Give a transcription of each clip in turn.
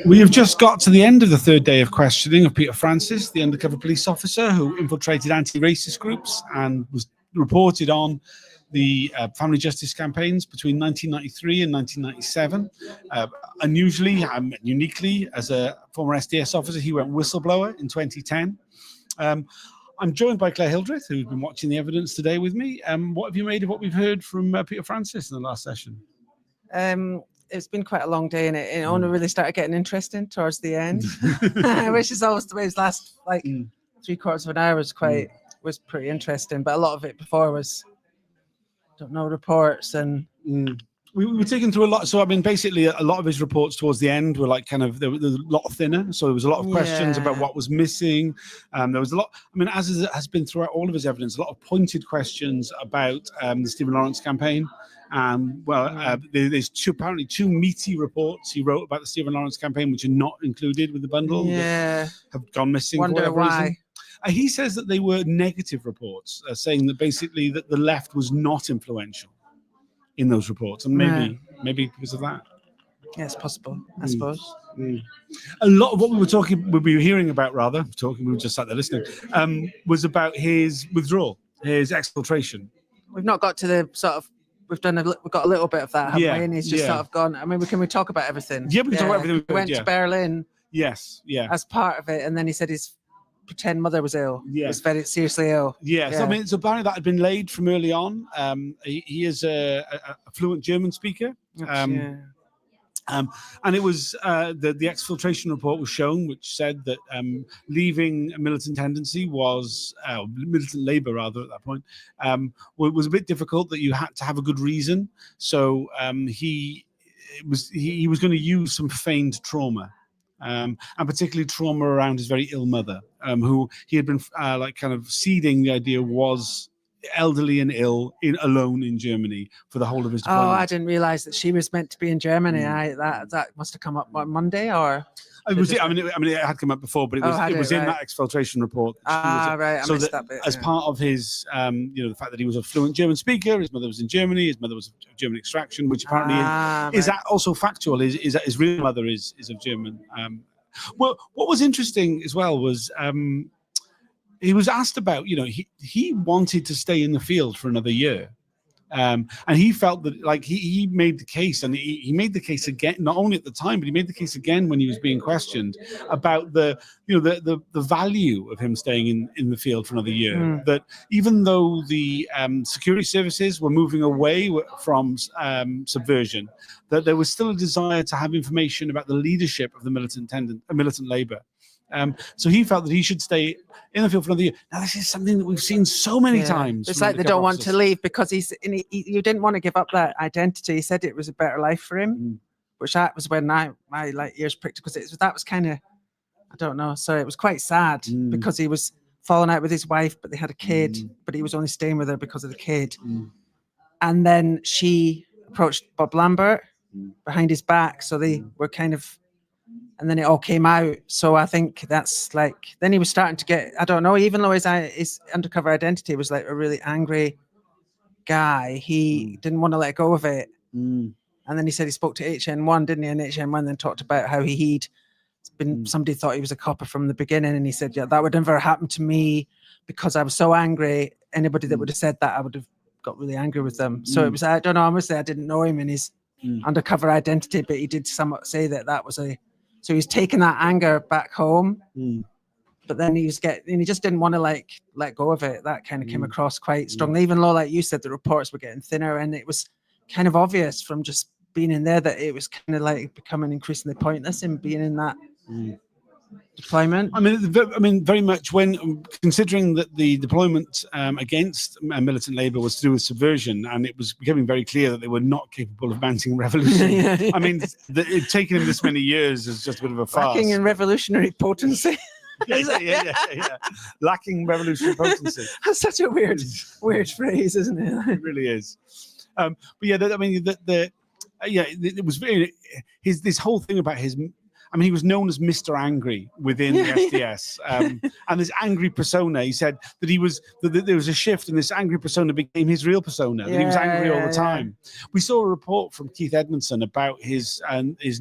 We have just got to the end of the third day of questioning of Peter Francis, the undercover police officer who infiltrated anti-racist groups and was reported on the family justice campaigns between 1993 and 1997. Unusually, uniquely, as a former SDS officer, he went whistleblower in 2010. I'm joined by Claire Hildreth, who's been watching the evidence today with me. What have you made of what we've heard from Peter Francis in the last session? It's been quite a long day, and it only really started getting interesting towards the end, which is always the way. His last 3/4 of an hour was pretty interesting, but a lot of it before was, don't know, reports and. We were taking through a lot. So, I mean, basically, a lot of his reports towards the end were like kind of, there was a lot thinner. So there was a lot of questions about what was missing. There was a lot, I mean, as has been throughout all of his evidence, a lot of pointed questions about the Stephen Lawrence campaign. There's apparently two meaty reports he wrote about the Stephen Lawrence campaign, which are not included with the bundle. Yeah. Have gone missing. Wonder for whatever why. reason. He says that they were negative reports, saying that basically that the left was not influential in those reports, and maybe because of that. Yeah, it's possible, I suppose. A lot of what we were hearing about, we were just sat there listening, was about his withdrawal, his exfiltration. We've not got to the sort of, we've got a little bit of that, haven't we? And he's just sort of gone. I mean, can we talk about everything? Yeah, we can talk about everything. He went to Berlin. Yes, yeah. As part of it, and then he said his pretend mother was ill. Yeah. Was very seriously ill. Yes, I mean, so apparently that had been laid from early on. He is a fluent German speaker. And it was the exfiltration report was shown, which said that leaving a militant tendency was militant labor rather at that point was a bit difficult. That you had to have a good reason. So he was going to use some feigned trauma. And particularly trauma around his very ill mother, who he had been kind of seeding the idea was elderly and ill alone in Germany for the whole of his deployment. Oh, I didn't realize that she was meant to be in Germany. That must have come up on Monday, or it had come up before, but it was in that exfiltration report. Right. I missed that bit. As part of his, the fact that he was a fluent German speaker, his mother was in Germany, his mother was of German extraction, which apparently is that also factual. Is that his real mother is of German. Well, what was interesting as well was he was asked about, he wanted to stay in the field for another year. And he felt that he made the case, and he made the case again, not only at the time, but he made the case again when he was being questioned about the value of him staying in the field for another year. That even though the security services were moving away from subversion, that there was still a desire to have information about the leadership of the militant labor. So he felt that he should stay in the field for another year. Now, this is something that we've seen so many times. It's like they don't want to leave because you didn't want to give up that identity. He said it was a better life for him, which that was when my ears pricked, because that was kind of, I don't know. So it was quite sad because he was falling out with his wife, but they had a kid, but he was only staying with her because of the kid. And then she approached Bob Lambert behind his back. So they were kind of, and then it all came out. So I think that's then he was starting to get, I don't know, even though his undercover identity was like a really angry guy, he didn't want to let go of it. And then he said he spoke to HN1, didn't he? And HN1 then talked about how he'd been, somebody thought he was a copper from the beginning. And he said, yeah, that would never happen to me because I was so angry. Anybody that would have said that, I would have got really angry with them. So it was, I don't know, honestly, I didn't know him in his undercover identity, but he did somewhat say that was so he's taking that anger back home, but then he just didn't want to let go of it. That kind of came across quite strongly, even though, like you said, the reports were getting thinner, and it was kind of obvious from just being in there that it was kind of like becoming increasingly pointless in being in that deployment. I mean, very much when considering that the deployment against militant labor was to do with subversion, and it was becoming very clear that they were not capable of mounting revolution. I mean, it taken him this many years is just a bit of a farce. Lacking in revolutionary potency. Yeah. Lacking revolutionary potency. That's such a weird phrase, isn't it? It really is. But yeah, it was very this whole thing about his. I mean, he was known as Mr. Angry within the SDS, and this angry persona. He said that that there was a shift, and this angry persona became his real persona. That he was angry all the time. We saw a report from Keith Edmondson about his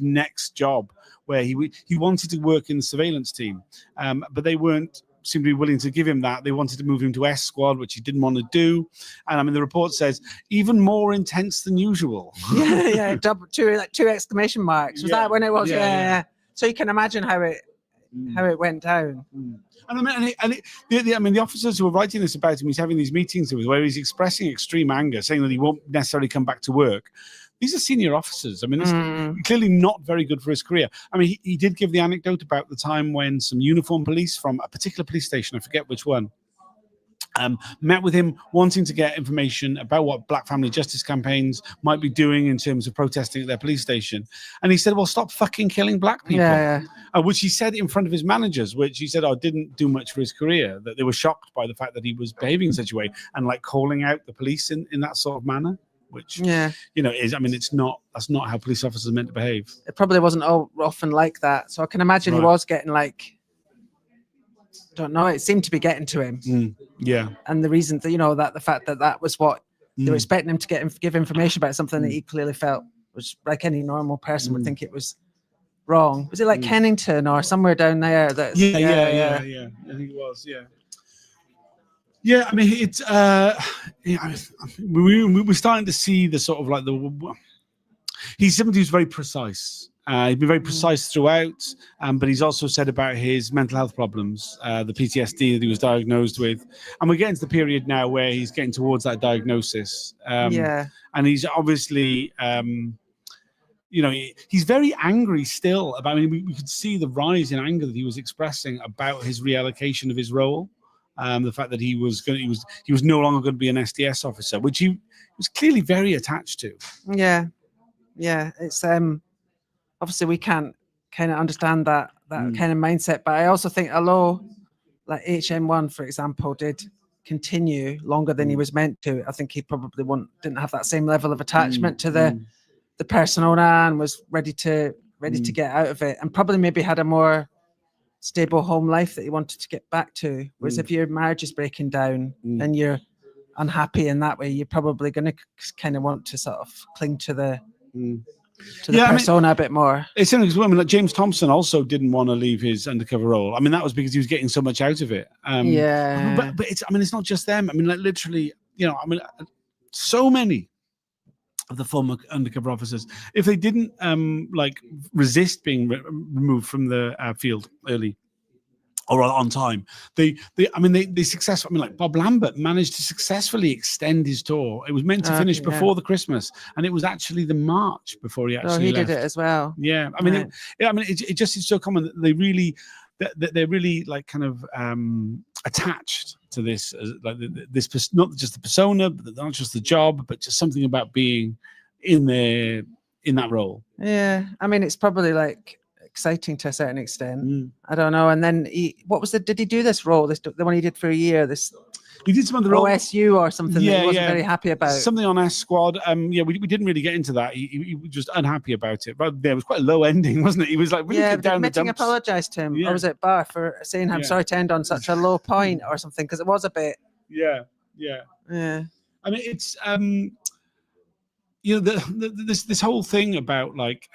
next job, where he wanted to work in the surveillance team, but they weren't seemed to be willing to give him that. They wanted to move him to S Squad, which he didn't want to do. And I mean, the report says even more intense than usual. Two exclamation marks. Was that when it was? Yeah. So you can imagine how it went down. And I mean, the officers who were writing this about him, he's having these meetings where he's expressing extreme anger, saying that he won't necessarily come back to work. These are senior officers. I mean, it's clearly not very good for his career. I mean, he did give the anecdote about the time when some uniformed police from a particular police station, I forget which one, met with him wanting to get information about what Black family justice campaigns might be doing in terms of protesting at their police station. And he said, well, stop fucking killing black people. Which he said in front of his managers, which he said, didn't do much for his career, that they were shocked by the fact that he was behaving in such a way and like calling out the police in that sort of manner. Which is, I mean, that's not how police officers are meant to behave. It probably wasn't often like that. So I can imagine he was getting like, don't know, it seemed to be getting to him. And the reason that the fact that was what they were expecting him to give information about something that he clearly felt was like any normal person would think it was wrong. Was it like Kennington or somewhere down there? That I think it was. Yeah, I mean, it's we're starting to see the sort of like he's somebody who's very precise. He's been very precise throughout, but he's also said about his mental health problems, the PTSD that he was diagnosed with. And we're getting to the period now where he's getting towards that diagnosis. And he's obviously, he's very angry still about, I mean, we could see the rise in anger that he was expressing about his reallocation of his role. The fact that he was no longer going to be an SDS officer, which he was clearly very attached to. Yeah. It's obviously we can't kind of understand that kind of mindset, but I also think although like HM1, for example, did continue longer than he was meant to, I think he probably didn't have that same level of attachment to the persona and was ready to get out of it, and probably maybe had a more stable home life that he wanted to get back to. Whereas if your marriage is breaking down and you're unhappy in that way, you're probably going to kind of want to sort of cling to the persona a bit more. It's interesting because like James Thompson also didn't want to leave his undercover role. I mean, that was because he was getting so much out of it. But it's not just them. I mean, like literally, so many of the former undercover officers, if they didn't resist being removed from the field early or on time, they successfully. I mean, like Bob Lambert managed to successfully extend his tour. It was meant to finish before the Christmas, and it was actually the March before he actually left. Did it as well. Yeah, I mean, it just is so common that they're really like kind of attached to this, this not just the persona, but not just the job, but just something about being in that role. Yeah, I mean, it's probably like exciting to a certain extent. I don't know. And then did he do this role? The one he did for a year. He did some other role, OSU or something. That he wasn't very happy about. Something on S Squad. We didn't really get into that. He was just unhappy about it. But it was quite a low ending, wasn't it? He was like really down the dumps. Apologized to him, or was it Barr for saying I'm sorry to end on such a low point or something? Because it was a bit. Yeah. I mean, it's this whole thing about like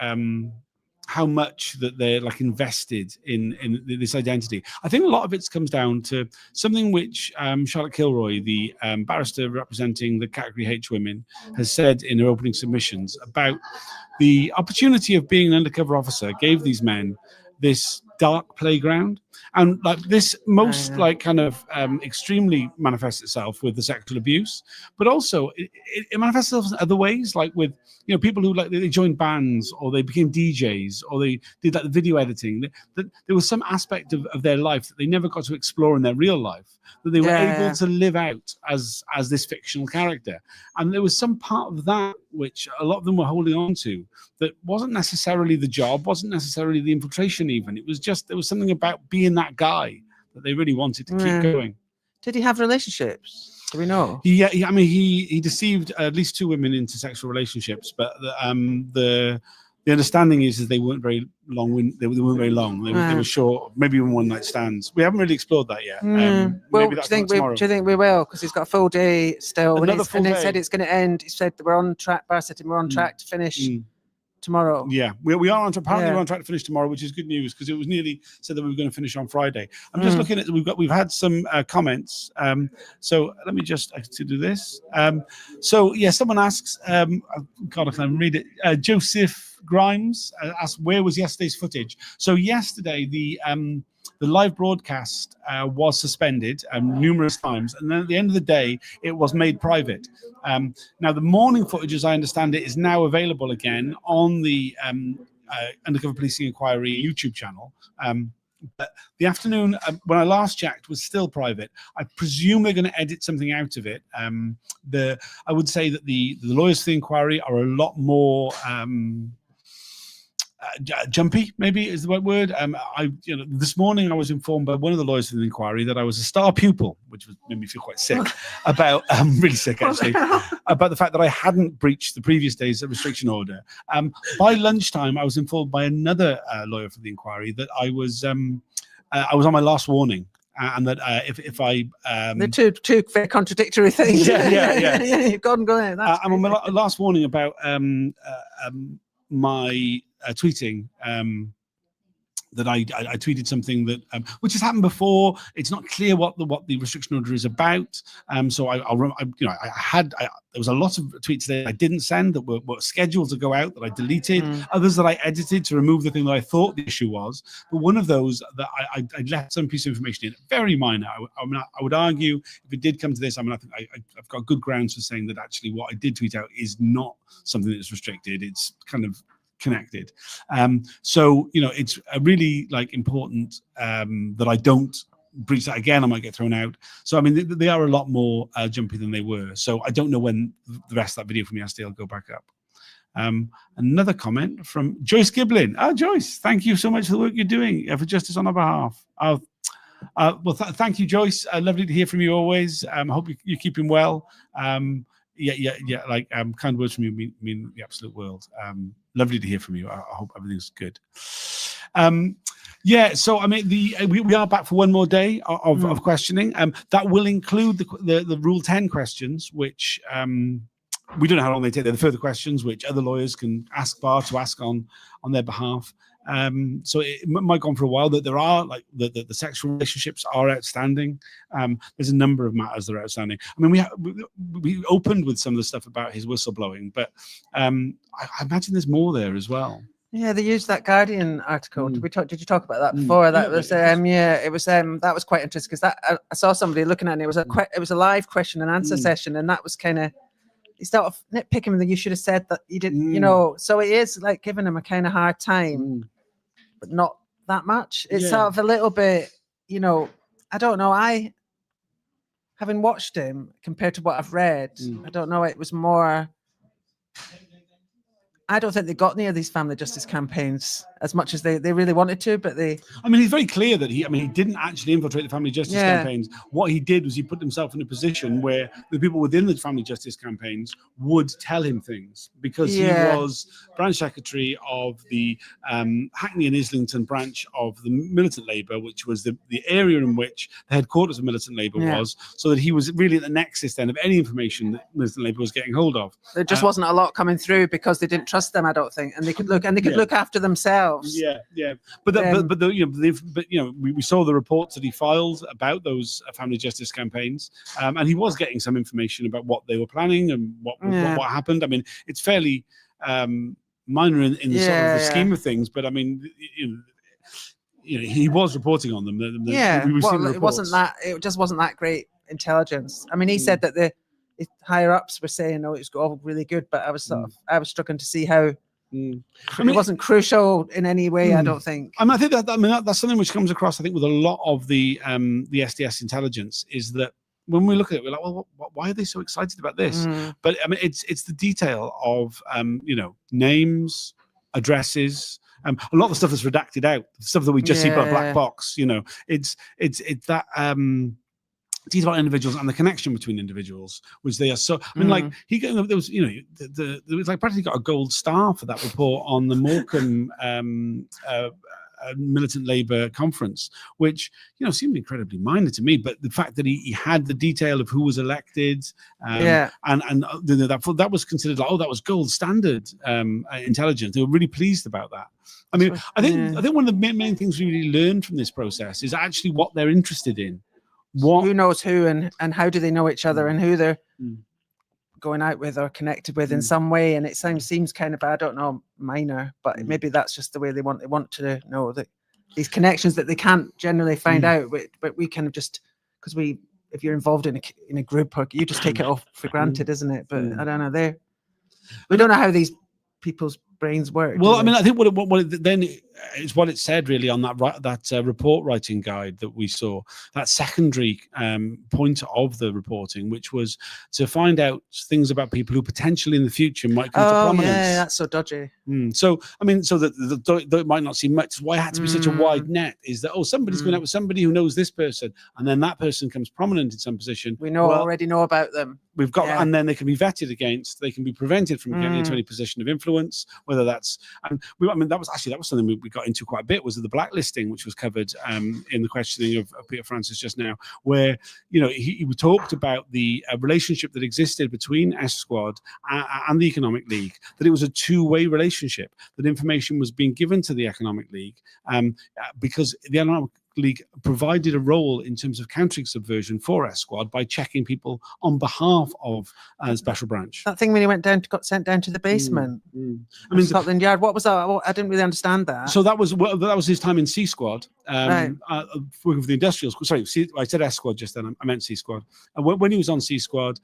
how much that they're like invested in this identity. I think a lot of it comes down to something which Charlotte Kilroy, the barrister representing the Category H women, has said in her opening submissions about the opportunity of being an undercover officer gave these men this dark playground, and like this extremely manifests itself with the sexual abuse, but also it manifests itself in other ways, like with people who they joined bands or they became DJs or they did like the video editing, that there was some aspect of their life that they never got to explore in their real life, that they were able to live out as this fictional character. And there was some part of that which a lot of them were holding on to that wasn't necessarily the job, wasn't necessarily the infiltration even. It was just, there was something about being that guy that they really wanted to keep going. Did he have relationships? Do we know? I mean, he deceived at least 2 women into sexual relationships, but the The understanding is they weren't very long. They weren't very long. They were short, maybe even one night stands. We haven't really explored that yet. Well, Maybe do that's you think we will? Because he's got a full day still. Another full and day. He said it's going to end. He said we're on track. Bar said we're on track to finish tomorrow. Yeah, we are on track. Apparently, we're on track to finish tomorrow, which is good news because it was nearly said that we were going to finish on Friday. I'm just looking at we've had some comments. So let me just do this. So yeah, someone asks. God, I can't read it. Joseph Grimes asked, where was yesterday's footage? So yesterday, the live broadcast was suspended numerous times, and then at the end of the day, it was made private. Now, the morning footage, as I understand it, is now available again on the Undercover Policing Inquiry YouTube channel. But the afternoon, when I last checked, was still private. I presume they're going to edit something out of it. I would say that the lawyers for the inquiry are a lot more jumpy, maybe is the right word. This morning I was informed by one of the lawyers for the inquiry that I was a star pupil, which made me feel quite sick about, really sick actually, about the fact that I hadn't breached the previous day's restriction order. By lunchtime, I was informed by another lawyer for the inquiry that I was on my last warning. And that if I they're two very contradictory things. Yeah. You've gone. I'm on my last warning about my tweeting that I tweeted something that which has happened before. It's not clear what the restriction order is about. So there was a lot of tweets that I didn't send that were scheduled to go out that I deleted. Others that I edited to remove the thing that I thought the issue was. But one of those that I left some piece of information in, very minor. I would argue if it did come to this, I think I've got good grounds for saying that actually what I did tweet out is not something that's restricted. It's kind of connected. So it's really important that I don't breach that again. I might get thrown out. So I mean they are a lot more jumpy than they were. So I don't know when the rest of that video from yesterday will go back up. Another comment from Joyce Giblin. Joyce, thank you so much for the work you're doing for justice on our behalf. Thank you, Joyce. Lovely to hear from you always. I hope you're keeping well. Kind words from you mean the absolute world. Lovely to hear from you. I hope everything's good. So I mean, we are back for one more day of questioning. That will include the Rule 10 questions, which we don't know how long they take. They're the further questions which other lawyers can ask Bar to ask on their behalf. So it might go on for a while. That there are the sexual relationships are outstanding. There's a number of matters that are outstanding. I mean, we opened with some of the stuff about his whistleblowing, but I imagine there's more there as well. Yeah, they used that Guardian article. Did you talk about that before? That was it was that was quite interesting because I saw somebody looking at it. It was a live question and answer session, and that was kind of. He started nitpicking him that you should have said that you didn't, So it is like giving him a kind of hard time, but not that much. It's sort of a little bit, I don't know. Having watched him compared to what I've read, I don't know. It was more. I don't think they got near these family justice campaigns as much as they really wanted to, but they. I mean, he's very clear that he didn't actually infiltrate the family justice campaigns. What he did was he put himself in a position where the people within the family justice campaigns would tell him things because he was branch secretary of the Hackney and Islington branch of the Militant Labour, which was the area in which the headquarters of Militant Labour was, so that he was really at the nexus then of any information that Militant Labour was getting hold of. There just wasn't a lot coming through because they didn't trust them, I don't think, and they could look after themselves. But we saw the reports that he filed about those family justice campaigns, and he was getting some information about what they were planning and what happened. I mean, it's fairly minor in the sort of the scheme of things, but I mean, he was reporting on them. It just wasn't that great intelligence. I mean, he said that the higher ups were saying, "Oh, it's all really good," but I was struggling to see how. It wasn't crucial in any way. I don't think. I think that's something which comes across. I think with a lot of the SDS intelligence is that when we look at it, we're like, well, why are they so excited about this? But I mean, it's the detail of names, addresses. A lot of the stuff that's redacted out, stuff that we just see by a black box. It's that. detail about individuals and the connection between individuals, which they are so. I mean, like there was, there was like practically got a gold star for that report on the Morecambe Militant Labour conference, which seemed incredibly minor to me. But the fact that he had the detail of who was elected, and that was considered like, that was gold standard intelligence. They were really pleased about that. I mean, I think one of the main things we really learned from this process is actually what they're interested in. Who knows who, and how do they know each other, and who they're going out with or connected with in some way. And it seems kind of, I don't know, minor, but maybe that's just the way they want to know that these connections that they can't generally find out, but we kind of just, because if you're involved in a group, or you just take it off for granted, isn't it? But I don't know, we don't know how these people's brains work. Well, I mean, I think what it said really on that report writing guide that we saw, that secondary point of the reporting, which was to find out things about people who potentially in the future might come to prominence. Yeah, that's so dodgy. So I mean, so that it might not seem much. Why it had to be such a wide net is that somebody's going out with somebody who knows this person, and then that person comes prominent in some position. We already know about them. We've got, and then they can be vetted against. They can be prevented from getting into any position of influence. Whether that's, that was something we got into quite a bit, was the blacklisting, which was covered in the questioning of Peter Francis just now, where he talked about the relationship that existed between S Squad and the Economic League, that it was a two-way relationship, that information was being given to the Economic League because the Economic League provided a role in terms of countering subversion for S Squad by checking people on behalf of Special Branch. That thing when he got sent down to the basement. I mean, Scotland Yard. What was that? I didn't really understand that. So that was his time in C Squad, working for the industrial. Sorry, I said S Squad just then. I meant C Squad. And when he was on C Squad,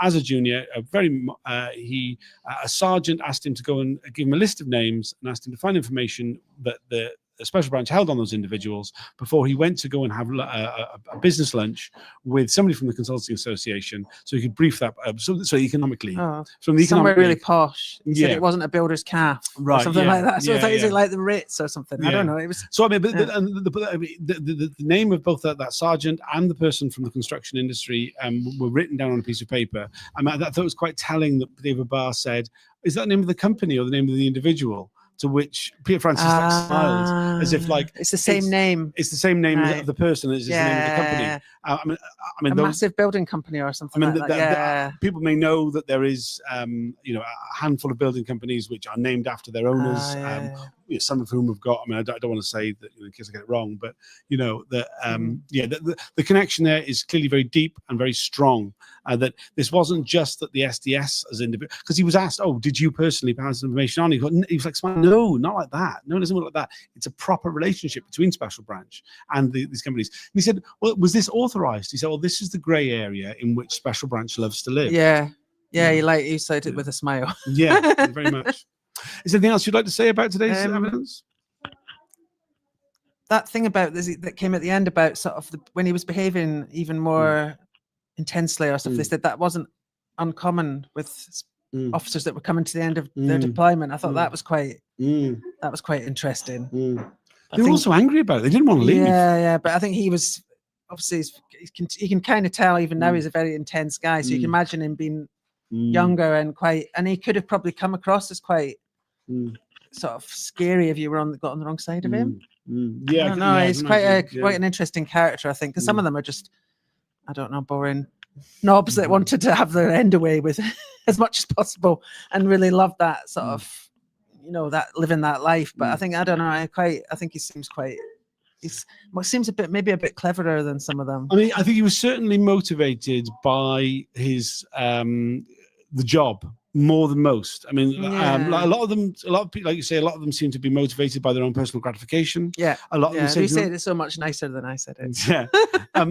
as a junior, a sergeant asked him to go and give him a list of names and asked him to find information that the Special Branch held on those individuals before he went to go and have a business lunch with somebody from the Consulting Association, so he could brief that. So economically, from the somewhere really posh. He said it wasn't a builder's calf, or something like that. So is it like the Ritz or something? I don't know. It was. So I mean, the name of both that sergeant and the person from the construction industry were written down on a piece of paper. I thought it was quite telling that David Barr said, "Is that the name of the company or the name of the individual?" To which Peter Francis smiled, as if like it's the same name. It's the same name of the person as the name of the company. I mean, a massive building company or something. People may know that there is, a handful of building companies which are named after their owners. Some of whom have got. I mean, I don't want to say that in case I get it wrong, but the connection there is clearly very deep and very strong. That this wasn't just that the SDS as individual, because he was asked, "Oh, did you personally pass information on?" He was like, "No, not like that. No, it doesn't work like that. It's a proper relationship between Special Branch and these companies." And he said, "Well, was this authorized?" He said, "Well, this is the grey area in which Special Branch loves to live." He said it with a smile. Yeah, very much. Is there anything else you'd like to say about today's evidence? That thing about this that came at the end about sort of when he was behaving even more intensely or stuff. They said that wasn't uncommon with officers that were coming to the end of their deployment. I thought that was quite interesting. They were also angry about it. They didn't want to leave. Yeah, but I think he was obviously you can kind of tell even now he's a very intense guy. So you can imagine him being younger and he could have probably come across as quite sort of scary if you were got on the wrong side of him. I don't know. He's quite an interesting character, I think, because some of them are just, I don't know, boring knobs that wanted to have their end away with as much as possible and really loved that sort of, that living that life. But I think, I don't know, I think he seems quite. Seems maybe a bit cleverer than some of them. I mean, I think he was certainly motivated by his the job more than most. I mean, like a lot of people, like you say, a lot of them seem to be motivated by their own personal gratification. Yeah, a lot of them. You say it so much nicer than I said it. Yeah,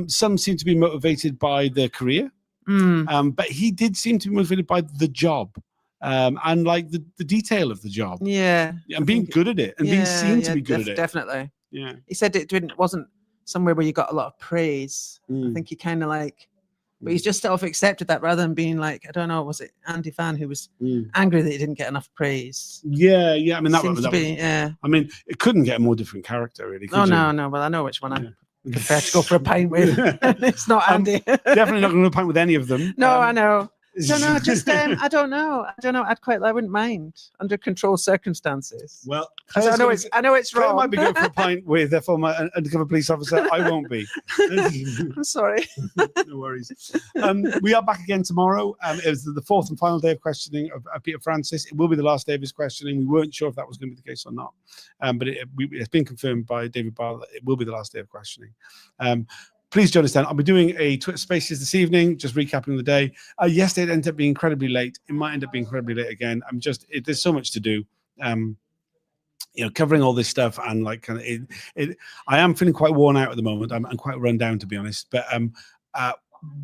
some seem to be motivated by their career. But he did seem to be motivated by the job. And like the detail of the job. Yeah, and being good at it and being seen to be good at it. Definitely. Yeah, he said it wasn't somewhere where you got a lot of praise. I think he kind of but he's just sort of accepted that rather than being like, I don't know, was it Andy Fan who was angry that he didn't get enough praise? Yeah. I mean, I mean, it couldn't get a more different character, really. No. Well, I know which one prefer to go for a pint with. It's not Andy. Definitely not going to pint with any of them. No, I know. Don't know. Just I don't know. I wouldn't mind under controlled circumstances. Well, 'Cause I know it's Claire wrong. might be going for a pint with a former undercover police officer. I won't be. I'm sorry. No worries. We are back again tomorrow. It was the fourth and final day of questioning of Peter Francis. It will be the last day of his questioning. We weren't sure if that was going to be the case or not, but it's been confirmed by David Barr that it will be the last day of questioning. Please join us then. I'll be doing a Twitter Spaces this evening, just recapping the day. Yesterday it ended up being incredibly late. It might end up being incredibly late again. There's so much to do. Covering all this stuff and like kind of I am feeling quite worn out at the moment. I'm quite run down, to be honest. But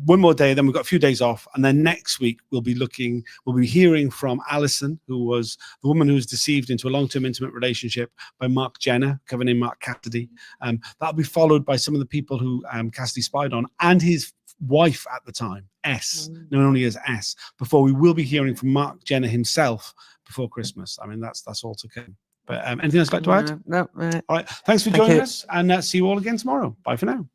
one more day, then we've got a few days off, and then next week we'll be hearing from Alison, who was the woman who was deceived into a long-term intimate relationship by Mark Jenner, covered name Mark Cassidy. That'll be followed by some of the people who Cassidy spied on, and his wife at the time, S, known only as S. Before we will be hearing from Mark Jenner himself before Christmas. I mean, that's all to come. But anything else you'd like to add? No. All right. Thanks for joining us, and see you all again tomorrow. Bye for now.